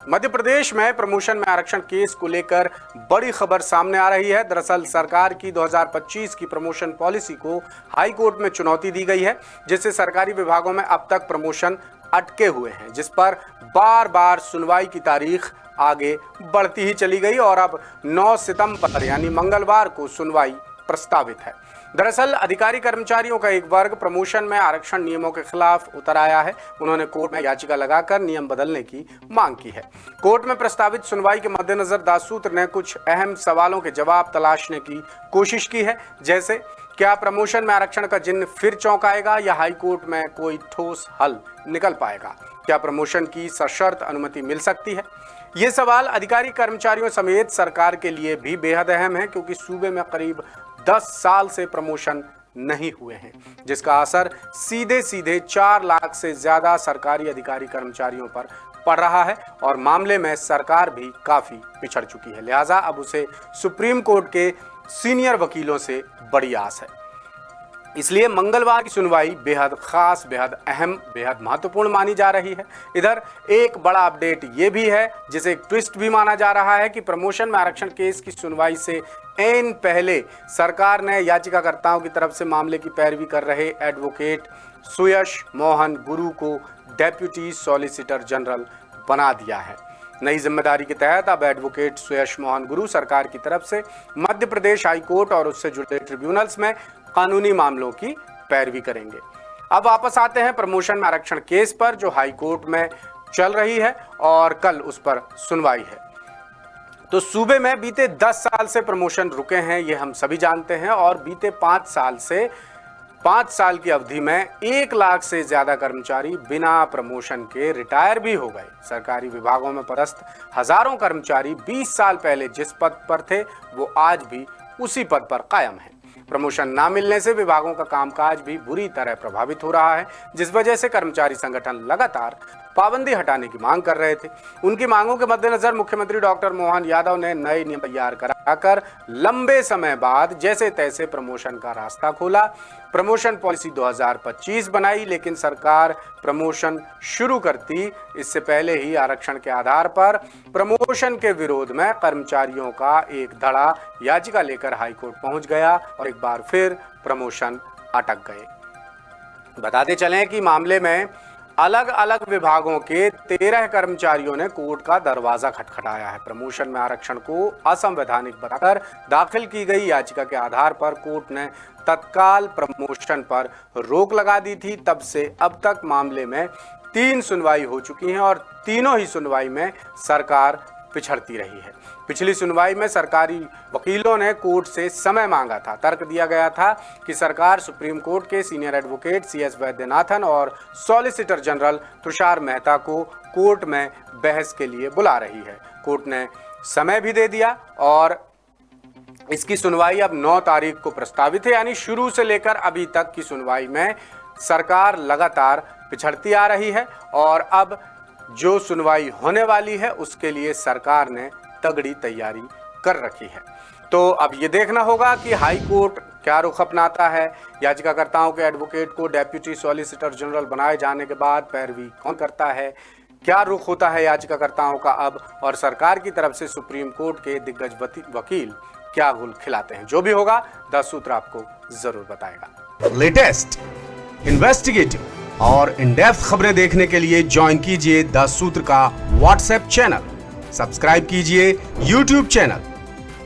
मध्य प्रदेश में प्रमोशन में आरक्षण केस को लेकर बड़ी खबर सामने आ रही है। दरअसल सरकार की 2025 की प्रमोशन पॉलिसी को हाई कोर्ट में चुनौती दी गई है, जिससे सरकारी विभागों में अब तक प्रमोशन अटके हुए हैं, जिस पर बार बार सुनवाई की तारीख आगे बढ़ती ही चली गई और अब 9 सितंबर यानी मंगलवार को सुनवाई प्रस्तावित है। दरअसल अधिकारी कर्मचारियों का एक वर्ग प्रमोशन में आरक्षण नियमों के खिलाफ उतर आया है। उन्होंने कोर्ट में याचिका लगाकर नियम बदलने की मांग की है। कोर्ट में प्रस्तावित सुनवाई के मद्देनजर दाससूत्र ने कुछ अहम सवालों के जवाब तलाशने की कोशिश की है, जैसे क्या प्रमोशन में आरक्षण का जिन्न फिर चौंकाएगा या हाई कोर्ट में कोई ठोस हल निकल पाएगा? क्या प्रमोशन की सशर्त अनुमति मिल सकती है? ये सवाल अधिकारी कर्मचारियों समेत सरकार के लिए भी बेहद अहम है, क्योंकि सूबे में करीब 10 साल से प्रमोशन नहीं हुए हैं, जिसका असर सीधे सीधे 4 लाख से ज्यादा सरकारी अधिकारी कर्मचारियों पर पड़ रहा है और मामले में सरकार भी काफी पिछड़ चुकी है। लिहाजा अब उसे सुप्रीम कोर्ट के सीनियर वकीलों से बड़ी आस है। इसलिए मंगलवार की सुनवाई बेहद खास, बेहद अहम, बेहद महत्वपूर्ण मानी जा रही है। इधर एक बड़ा अपडेट ये भी है, जिसे एक ट्विस्ट भी माना जा रहा है, कि प्रमोशन में आरक्षण केस की सुनवाई से ऐन पहले सरकार ने याचिकाकर्ताओं की तरफ से मामले की पैरवी कर रहे एडवोकेट सुयश मोहन गुरु को डेप्यूटी सॉलिसिटर जनरल बना दिया है। नई जिम्मेदारी के तहत अब एडवोकेट सुयश मोहन गुरु सरकार की तरफ से मध्य प्रदेश हाई कोर्ट और उससे जुड़े ट्रिब्यूनल्स में कानूनी मामलों की पैरवी करेंगे। अब वापस आते हैं प्रमोशन में आरक्षण केस पर, जो हाई कोर्ट में चल रही है और कल उस पर सुनवाई है। तो सूबे में बीते 10 साल से प्रमोशन रुके हैं, ये हम सभी जानते हैं, और बीते 5 साल की अवधि में 1 लाख से ज्यादा कर्मचारी बिना प्रमोशन के रिटायर भी हो गए। सरकारी विभागों में पदस्थ हजारों कर्मचारी 20 साल पहले जिस पद पर थे वो आज भी उसी पद पर कायम है। प्रमोशन ना मिलने से विभागों का कामकाज भी बुरी तरह प्रभावित हो रहा है, जिस वजह से कर्मचारी संगठन लगातार पाबंदी हटाने की मांग कर रहे थे। उनकी मांगों के मद्देनजर मुख्यमंत्री डॉक्टर मोहन यादव ने नए नियम तैयार कराकर लंबे समय बाद जैसे तैसे प्रमोशन का रास्ता खोला। प्रमोशन पॉलिसी 2025 बनाई, लेकिन सरकार प्रमोशन शुरू करती इससे पहले ही आरक्षण के आधार पर प्रमोशन के विरोध में कर्मचारियों का एक धड़ा याचिका लेकर हाईकोर्ट पहुंच गया और एक बार फिर प्रमोशन अटक गए। बताते चलें कि मामले में अलग अलग विभागों के 13 कर्मचारियों ने कोर्ट का दरवाजा खटखटाया है। प्रमोशन में आरक्षण को असंवैधानिक बताकर दाखिल की गई याचिका के आधार पर कोर्ट ने तत्काल प्रमोशन पर रोक लगा दी थी। तब से अब तक मामले में 3 सुनवाई हो चुकी हैं और तीनों ही सुनवाई में सरकार पिछड़ती रही है। पिछली सुनवाई में सरकारी वकीलों ने कोर्ट से समय मांगा था। तर्क दिया गया था कि सरकार सुप्रीम कोर्ट के सीनियर एडवोकेट CS वैद्यनाथन और सॉलिसिटर जनरल तुषार मेहता को कोर्ट में बहस के लिए बुला रही है। कोर्ट ने समय भी दे दिया और इसकी सुनवाई अब 9 तारीख को प्रस्तावित है, यानी शुरू से लेकर अभी तक की सुनवाई में सरकार लगातार पिछड़ती आ रही है और अब जो सुनवाई होने वाली है उसके लिए सरकार ने तगड़ी तैयारी कर रखी है। तो अब ये देखना होगा कि हाई कोर्ट क्या रुख अपनाता है। याचिकाकर्ताओं के एडवोकेट को डेप्यूटी सॉलिसिटर जनरल बनाए जाने के बाद पैरवी कौन करता है, क्या रुख होता है याचिकाकर्ताओं का अब, और सरकार की तरफ से सुप्रीम कोर्ट के दिग्गज वकील क्या गुल खिलाते हैं। जो भी होगा दाससूत्र आपको जरूर बताएगा। लेटेस्ट, इन्वेस्टिगेटिव और इन डेप्थ खबरें देखने के लिए ज्वाइन कीजिए दाससूत्र का व्हाट्सएप चैनल, सब्सक्राइब कीजिए यूट्यूब चैनल,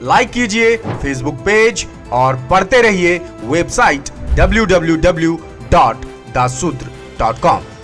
लाइक कीजिए फेसबुक पेज और पढ़ते रहिए वेबसाइट www.dassutra.com।